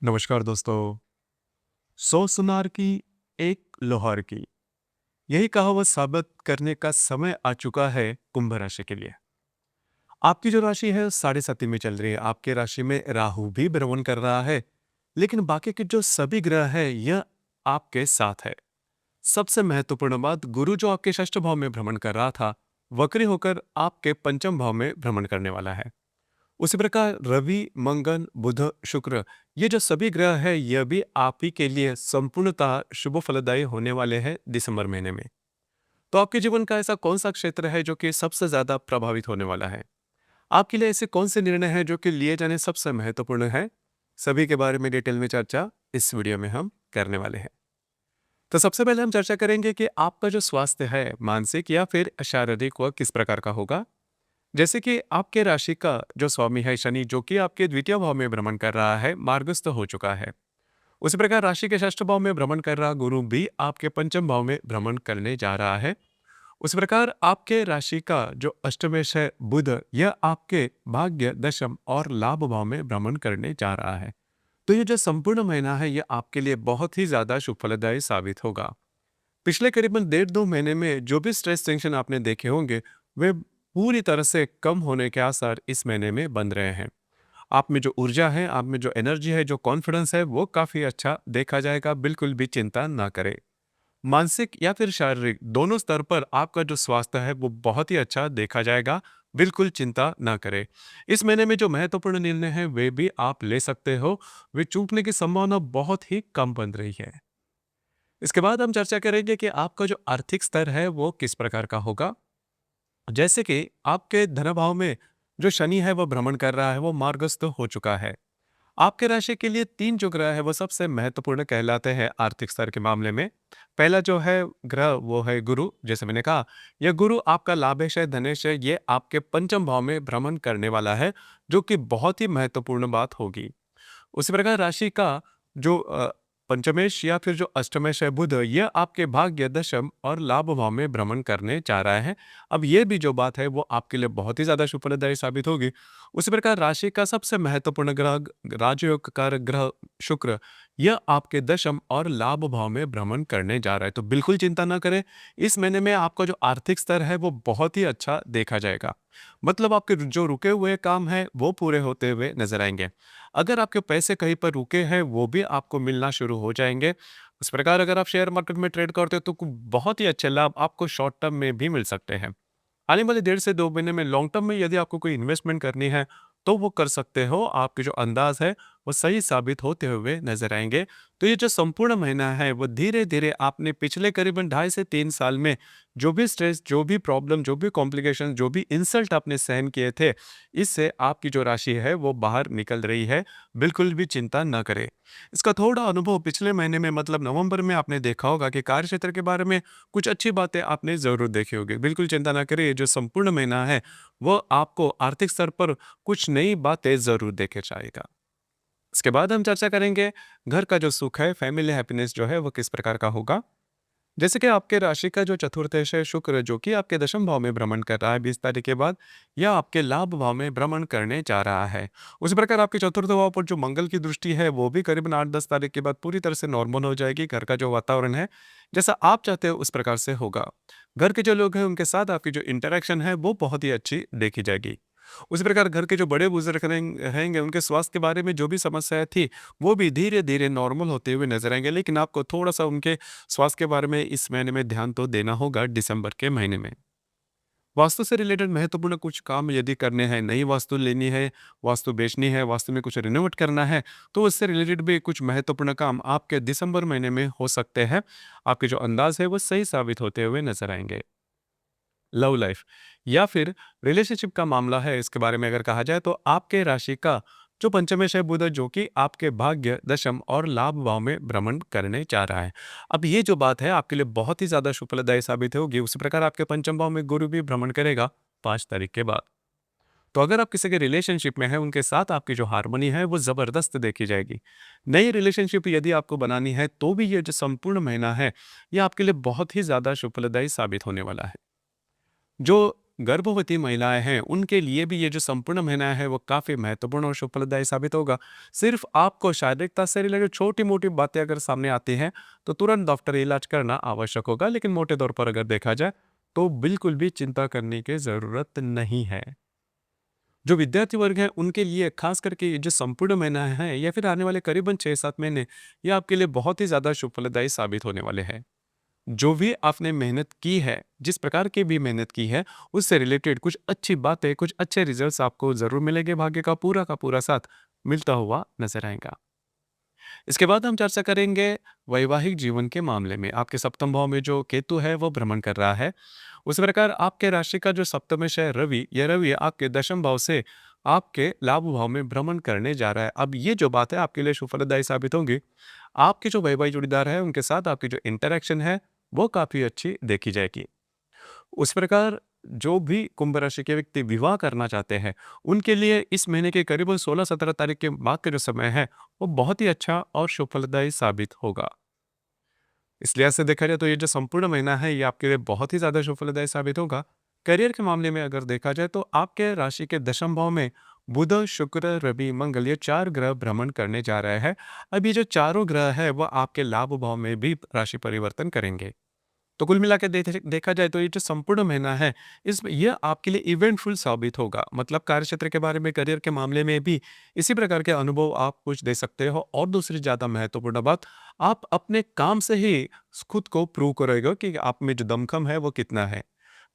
नमस्कार दोस्तों। 100 सुनार की एक लोहार की, यही कहावत साबित करने का समय आ चुका है कुंभ राशि के लिए। आपकी जो राशि है साढ़े साथी में चल रही है। आपके राशि में राहु भी भ्रमण कर रहा है, लेकिन बाकी के जो सभी ग्रह है यह आपके साथ है। सबसे महत्वपूर्ण बात, गुरु जो आपके षष्ठ भाव में भ्रमण कर रहा था, वक्री होकर आपके पंचम भाव में भ्रमण करने वाला है। उसी प्रकार रवि, मंगल, बुध, शुक्र, ये जो सभी ग्रह है यह भी आप ही के लिए संपूर्णतः शुभ फलदायी होने वाले हैं दिसंबर महीने में। तो आपके जीवन का ऐसा कौन सा क्षेत्र है जो कि सबसे ज्यादा प्रभावित होने वाला है? आपके लिए ऐसे कौन से निर्णय हैं जो कि लिए जाने सबसे महत्वपूर्ण है? सभी के बारे में डिटेल में चर्चा इस वीडियो में हम करने वाले हैं। तो सबसे पहले हम चर्चा करेंगे कि आपका जो स्वास्थ्य है, मानसिक या फिर शारीरिक, वह किस प्रकार का होगा। जैसे कि आपके राशि का जो स्वामी है शनि, जो कि आपके द्वितीय भाव में भ्रमण कर रहा है, मार्गस्थ हो चुका है। उसी प्रकार राशि के षष्ठ भाव में भ्रमण कर रहा गुरु भी आपके पंचम भाव में भ्रमण करने जा रहा है। उसी प्रकार आपके राशि का जो अष्टमेश है बुध, यह आपके भाग्य, दशम और लाभ भाव में भ्रमण करने जा रहा है। तो ये जो संपूर्ण महीना है यह आपके लिए बहुत ही ज्यादा शुभ फलदायी साबित होगा। पिछले करीबन 1.5 महीने में जो भी स्ट्रेस टेंशन आपने देखे होंगे, वे पूरी तरह से कम होने के आसार इस महीने में बन रहे हैं। आप में जो ऊर्जा है, आप में जो एनर्जी है, जो कॉन्फिडेंस है, वो काफी अच्छा देखा जाएगा। बिल्कुल भी चिंता ना करें। मानसिक या फिर शारीरिक दोनों स्तर पर आपका जो स्वास्थ्य है वो बहुत ही अच्छा देखा जाएगा। बिल्कुल चिंता ना करें। इस महीने में जो महत्वपूर्ण निर्णय है वे भी आप ले सकते हो। वे चूकने की संभावना बहुत ही कम बन रही है। इसके बाद हम चर्चा करेंगे कि आपका जो आर्थिक स्तर है वो किस प्रकार का होगा। जैसे कि आपके धन भाव में जो शनि है वो भ्रमण कर रहा है, वो मार्गस्थ हो चुका है। आपके राशि के लिए 3 जो ग्रह है वो सबसे महत्वपूर्ण कहलाते हैं आर्थिक स्तर के मामले में। पहला जो है ग्रह वो है गुरु। जैसे मैंने कहा, यह गुरु आपका लाभेश है, धनेश है, ये आपके पंचम भाव में भ्रमण करने वाला है, जो कि बहुत ही महत्वपूर्ण बात होगी। उसी प्रकार राशि का जो पंचमेश या फिर जो अष्टमेश है बुध, यह आपके भाग्य, दशम और लाभ भाव में भ्रमण करने जा रहा है। अब ये भी जो बात है वो आपके लिए बहुत ही ज्यादा शुभ फलदायी साबित होगी। उसी प्रकार राशि का सबसे महत्वपूर्ण ग्रह, राजयोग कारक ग्रह शुक्र, यह आपके दशम और लाभ भाव में भ्रमण करने जा रहा है। तो बिल्कुल चिंता ना करें। इस महीने में आपका जो आर्थिक स्तर है वो बहुत ही अच्छा देखा जाएगा। मतलब आपके जो रुके हुए काम है वो पूरे होते हुए नजर आएंगे। अगर आपके पैसे कहीं पर रुके हैं वो भी आपको मिलना शुरू हो जाएंगे। इस प्रकार अगर आप शेयर मार्केट में ट्रेड करते हो तो बहुत ही अच्छे लाभ आपको शॉर्ट टर्म में भी मिल सकते हैं। आने वाले 1.5 से 2 महीने में लॉन्ग टर्म में यदि आपको कोई इन्वेस्टमेंट करनी है तो वो कर सकते हो। आपके जो अंदाज है वो सही साबित होते हुए नजर आएंगे। तो ये जो संपूर्ण महीना है वो धीरे धीरे आपने पिछले करीबन 2.5 से 3 साल में जो भी स्ट्रेस, जो भी प्रॉब्लम, जो भी कॉम्प्लिकेशन, जो भी इंसल्ट आपने सहन किए थे, इससे आपकी जो राशि है वो बाहर निकल रही है। बिल्कुल भी चिंता न करें। इसका थोड़ा अनुभव पिछले महीने में मतलब नवंबर में आपने देखा होगा कि कार्य क्षेत्र के बारे में कुछ अच्छी बातें आपने जरूर देखी होगी। बिल्कुल चिंता ना करिए, जो संपूर्ण महीना है वो आपको आर्थिक स्तर पर कुछ नई बातें जरूर देखे जाएगा। इसके बाद हम चर्चा करेंगे घर का जो सुख है, फैमिली हैप्पीनेस जो है वो किस प्रकार का होगा। जैसे कि आपके राशि का जो चतुर्थेश है शुक्र, जो कि आपके दशम भाव में भ्रमण कर रहा है 20 तारीख के बाद, यह आपके लाभ भाव में भ्रमण करने जा रहा है। उसी प्रकार आपके चतुर्थ भाव पर जो मंगल की दृष्टि है वो भी करीबन 8-10 तारीख के बाद पूरी तरह से नॉर्मल हो जाएगी। घर का जो वातावरण है जैसा आप चाहते हो उस प्रकार से होगा। घर के जो लोग हैं उनके साथ आपकी जो इंटरेक्शन है वो बहुत ही अच्छी देखी जाएगी। उसी प्रकार घर के जो बड़े बुजुर्ग रहेंगे उनके स्वास्थ्य के बारे में जो भी समस्याएं थी वो भी धीरे धीरे नॉर्मल होते हुए नजर आएंगे। लेकिन आपको थोड़ा सा उनके स्वास्थ्य के बारे में इस महीने में ध्यान तो देना होगा दिसंबर के महीने में। वास्तु से रिलेटेड महत्वपूर्ण कुछ काम यदि करने हैं, नई वास्तु लेनी है, वास्तु बेचनी है, वास्तु में कुछ रिनोवेट करना है, तो उससे रिलेटेड भी कुछ महत्वपूर्ण काम आपके दिसंबर महीने में हो सकते हैं। आपके जो अंदाज है वो सही साबित होते हुए नजर आएंगे। लव लाइफ या फिर रिलेशनशिप का मामला है, इसके बारे में अगर कहा जाए तो आपके राशि का जो पंचमेश है बुध, जो कि आपके भाग्य, दशम और लाभ भाव में भ्रमण करने जा रहा है। अब ये जो बात है आपके लिए बहुत ही ज्यादा शुभफलदायी साबित होगी। उसी प्रकार आपके पंचम भाव में गुरु भी भ्रमण करेगा 5 तारीख के बाद। तो अगर आप किसी के रिलेशनशिप में है उनके साथ आपकी जो हारमोनी है वो जबरदस्त देखी जाएगी। नई रिलेशनशिप यदि आपको बनानी है तो भी ये जो संपूर्ण महीना है ये आपके लिए बहुत ही ज्यादा शुभफलदायी साबित होने वाला है। जो गर्भवती महिलाएं हैं उनके लिए भी ये जो संपूर्ण महीना है वो काफ़ी महत्वपूर्ण और शुभ फलदायी साबित होगा। सिर्फ आपको शारीरिकता से रिलेटेड छोटी-मोटी बातें अगर सामने आती हैं, तो तुरंत डॉक्टरी इलाज करना आवश्यक होगा, लेकिन मोटे तौर पर अगर देखा जाए, तो बिल्कुल भी चिंता करने की ज़रूरत नहीं है। जो विद्यार्थी वर्ग है उनके लिए खास करके ये जो संपूर्ण महीना है या फिर आने वाले करीबन 6-7 महीने, ये आपके लिए बहुत ही ज़्यादा शुभ फलदायी साबित होने वाले हैं। जो भी आपने मेहनत की है, जिस प्रकार की भी मेहनत की है, उससे रिलेटेड कुछ अच्छी बातें, कुछ अच्छे रिजल्ट्स आपको ज़रूर मिलेंगे, भाग्य का पूरा साथ मिलता हुआ नज़र आएगा। इसके बाद हम चर्चा करेंगे वैवाहिक जीवन के मामले में। आपके सप्तम भाव में जो केतु है वो भ्रमण कर रहा है। उसी प्रकार आपके राशि का जो सप्तमेश है रवि, यह रवि आपके दशम भाव से आपके लाभ भाव में भ्रमण करने जा रहा है। अब ये जो बात है आपके लिए शुभ फलदायी साबित होंगी। आपके जो वैवाहिक जोड़ीदार है उनके साथ आपकी जो इंटरेक्शन है वो काफ़ी अच्छी देखी जाएगी। उस प्रकार जो भी कुंभ राशि के व्यक्ति विवाह करना चाहते हैं, उनके लिए इस महीने के करीबन 16-17 तारीख के बाद का जो समय है, वो बहुत ही अच्छा और शुभ फलदायी साबित होगा। इस लिहाज से देखा जाए तो ये जो संपूर्ण महीना है, ये आपके लिए बहुत ही ज़्यादा शुभ फलदायी साबित होगा। करियर के मामले में अगर देखा जाए तो आपके राशि के दशम भाव में बुध, शुक्र, रवि, मंगल ये 4 ग्रह भ्रमण करने जा रहे हैं। अब ये जो चारों ग्रह है, वह आपके लाभ भाव में भी राशि परिवर्तन करेंगे। तो कुल मिला के देखा जाए तो ये जो संपूर्ण महीना है, इसमें यह आपके लिए इवेंटफुल साबित होगा। मतलब कार्यक्षेत्र के बारे में, करियर के मामले में भी इसी प्रकार के अनुभव आप कुछ दे सकते हो। और दूसरी ज़्यादा महत्वपूर्ण बात, आप अपने काम से ही खुद को प्रूव करोगे कि आप में जो दमखम है वो कितना है।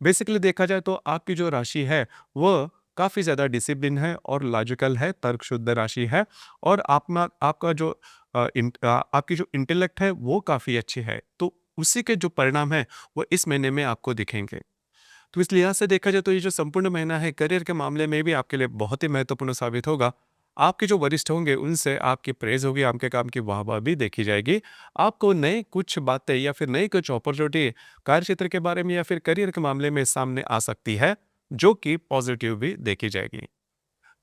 बेसिकली देखा जाए तो आपकी जो राशि है वह काफ़ी ज़्यादा डिसिप्लिन है और लॉजिकल है, तर्कशुद्ध राशि है। और आपका जो आपकी जो इंटेलेक्ट है वो काफ़ी अच्छी है। तो उसी के जो परिणाम है वो इस महीने में आपको दिखेंगे। तो इस लिहाज से देखा जाए तो ये जो संपूर्ण महीना है करियर के मामले में भी आपके लिए बहुत ही महत्वपूर्ण साबित होगा। आपके जो वरिष्ठ होंगे उनसे आपकी प्रेज़ होगी, आपके काम की वाह-वाह भी देखी जाएगी। आपको नए कुछ बातें या फिर नई कुछ अपॉर्च्युनिटी कार्यक्षेत्र के बारे में या फिर करियर के मामले में सामने आ सकती है, जो कि पॉजिटिव भी देखी जाएगी।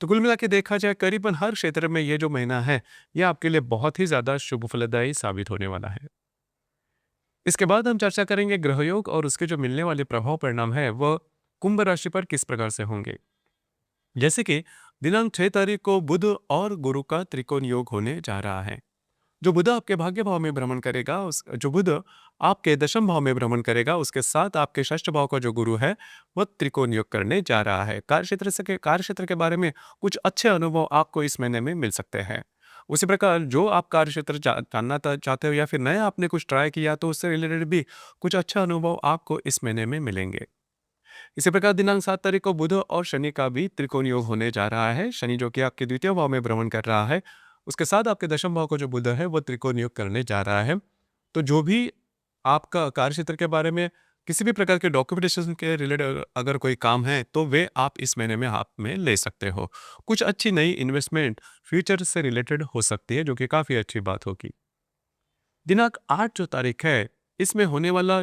तो कुल मिला के देखा जाए करीबन हर क्षेत्र में ये जो महीना है, ये आपके लिए बहुत ही ज़्यादा शुभ फलदायी साबित होने वाला है। इसके बाद हम चर्चा करेंगे ग्रहयोग और उसके जो मिलने वाले प्रभाव परिणाम है वह कुंभ राशि पर किस प्रकार से होंगे। जैसे कि दिनांक 6 तारीख को बुध और गुरु का त्रिकोण योग होने जा रहा है। जो बुध आपके भाग्य भाव में भ्रमण करेगा, उस जो बुध आपके दशम भाव में भ्रमण करेगा, उसके साथ आपके षष्ठ भाव का जो गुरु है वह त्रिकोण योग करने जा रहा है। कार्यक्षेत्र के बारे में कुछ अच्छे अनुभव आपको इस महीने में मिल सकते हैं। उसी प्रकार जो आप कार्यक्षेत्र जानना चाहते हो या फिर नया आपने कुछ ट्राई किया तो उससे रिलेटेड भी कुछ अच्छा अनुभव आपको इस महीने में मिलेंगे। इसी प्रकार दिनांक 7 तारीख को बुध और शनि का भी त्रिकोण योग होने जा रहा है। शनि जो कि आपके द्वितीय भाव में भ्रमण कर रहा है, उसके साथ आपके दशम भाव का जो बुध है वो त्रिकोण योग करने जा रहा है। तो जो भी आपका कार्यक्षेत्र के बारे में किसी भी प्रकार के डॉक्यूमेंटेशन के रिलेटेड अगर कोई काम है तो वे आप इस महीने में हाथ में ले सकते हो। कुछ अच्छी नई इन्वेस्टमेंट फ्यूचर से रिलेटेड हो सकती है, जो कि काफ़ी अच्छी बात होगी। दिनांक 8 जो तारीख है, इसमें होने वाला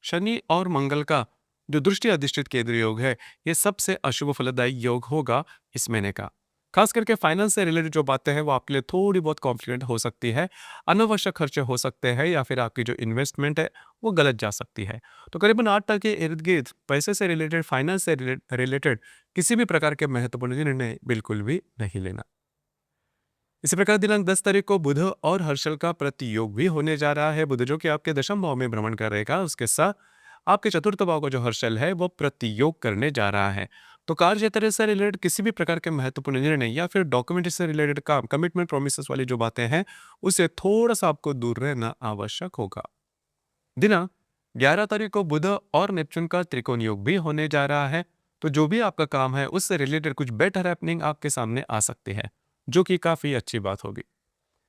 शनि और मंगल का जो दृष्टि अधिष्ठित केंद्र योग है, ये सबसे अशुभ फलदायी योग होगा इस महीने का। खास करके फाइनेंस से रिलेटेड जो बातें हैं वो आपके लिए थोड़ी बहुत कॉम्प्लिकेटेड हो सकती है। अनावश्यक खर्चे हो सकते हैं या फिर आपकी जो इन्वेस्टमेंट है वो गलत जा सकती है। तो करीबन 8 तक के इर्द गिर्द पैसे से रिलेटेड, फाइनेंस से रिलेटेड किसी भी प्रकार के महत्वपूर्ण निर्णय बिल्कुल भी नहीं लेना। इसी प्रकार दिनांक 10 तारीख को बुध और हर्षल का प्रतियोग भी होने जा रहा है। बुध जो कि आपके दशम भाव में भ्रमण करेगा, उसके साथ आपके चतुर्थ भाव का जो हर्षल है वो प्रतियोग करने जा रहा है। तो कार्य क्षेत्र से रिलेटेड किसी भी प्रकार के महत्वपूर्ण निर्णय या फिर डॉक्यूमेंट से रिलेटेड काम, कमिटमेंट प्रोमिसेस वाली जो बातें हैं, उससे थोड़ा सा आपको दूर रहना आवश्यक होगा। दिनांक 11 तारीख को बुध और नेपच्यून का त्रिकोण योग भी होने जा रहा है। तो जो भी आपका काम है उससे रिलेटेड कुछ बेटर हैपनिंग आपके सामने आ सकती है, जो कि काफी अच्छी बात होगी।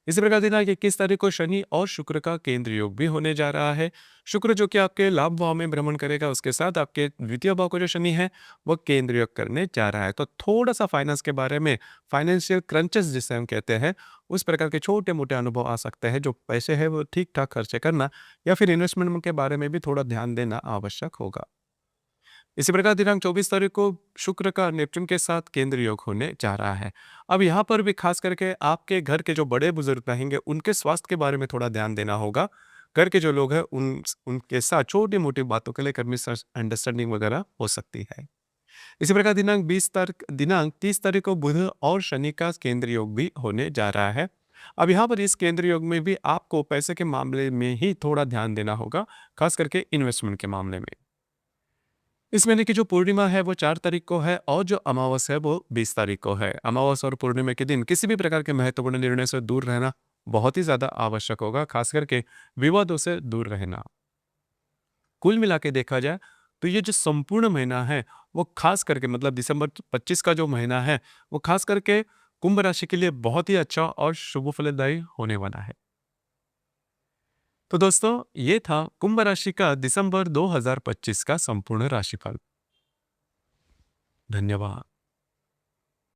इसी प्रकार दिनांक 21 तारीख को शनि और शुक्र का केंद्र योग भी होने जा रहा है। शुक्र जो कि आपके लाभ भाव में भ्रमण करेगा, उसके साथ आपके द्वितीय भाव को जो शनि है वह केंद्र योग करने जा रहा है। तो थोड़ा सा फाइनेंस के बारे में, फाइनेंशियल क्रंचेस जिसे हम कहते हैं, उस प्रकार के छोटे मोटे अनुभव आ सकते हैं। जो पैसे है वो ठीक ठाक खर्चे करना या फिर इन्वेस्टमेंट के बारे में भी थोड़ा ध्यान देना आवश्यक होगा। इसी प्रकार दिनांक 24 तारीख को शुक्र का नेपच्यून के साथ केंद्र योग होने जा रहा है। अब यहाँ पर भी खास करके आपके घर के जो बड़े बुजुर्ग रहेंगे उनके स्वास्थ्य के बारे में थोड़ा ध्यान देना होगा। घर के जो लोग हैं उनके साथ छोटी मोटी बातों के लिए मिसअंडरस्टैंडिंग वगैरह हो सकती है। इसी प्रकार दिनांक 30 तारीख को बुध और शनि का केंद्र योग भी होने जा रहा है। अब यहाँ पर इस केंद्र योग में भी आपको पैसे के मामले में ही थोड़ा ध्यान देना होगा, खास करके इन्वेस्टमेंट के मामले में। इस महीने की जो पूर्णिमा है वो 4 तारीख को है और जो अमावस है वो 20 तारीख को है। अमावस और पूर्णिमा के दिन किसी भी प्रकार के महत्वपूर्ण निर्णय से दूर रहना बहुत ही ज्यादा आवश्यक होगा, खास करके विवादों से दूर रहना। कुल मिला के देखा जाए तो ये जो संपूर्ण महीना है वो खास करके मतलब दिसंबर 25 का जो महीना है वो खास करके कुंभ राशि के लिए बहुत ही अच्छा और शुभ फलदायी होने वाला है। तो दोस्तों, ये था कुंभ राशि का दिसंबर 2025 का संपूर्ण राशिफल। धन्यवाद।